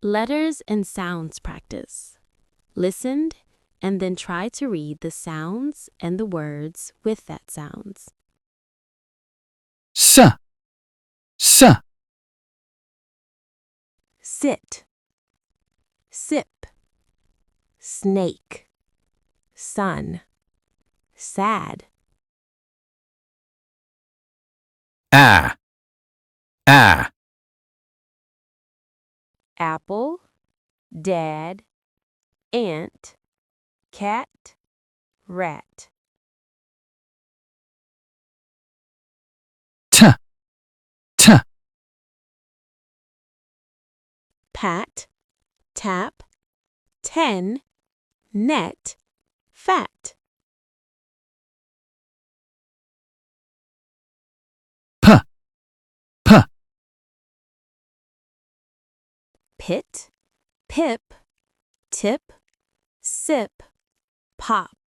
Letters and sounds practice. Listened and then try to read the sounds and the words with that sounds. S, s, Sit, sip, snake, sun, sad. a, Apple, dad, ant, cat, rat. t, t, Pat, tap, 10, net, fat. p, p, Pit, pip, tip, sip, pop.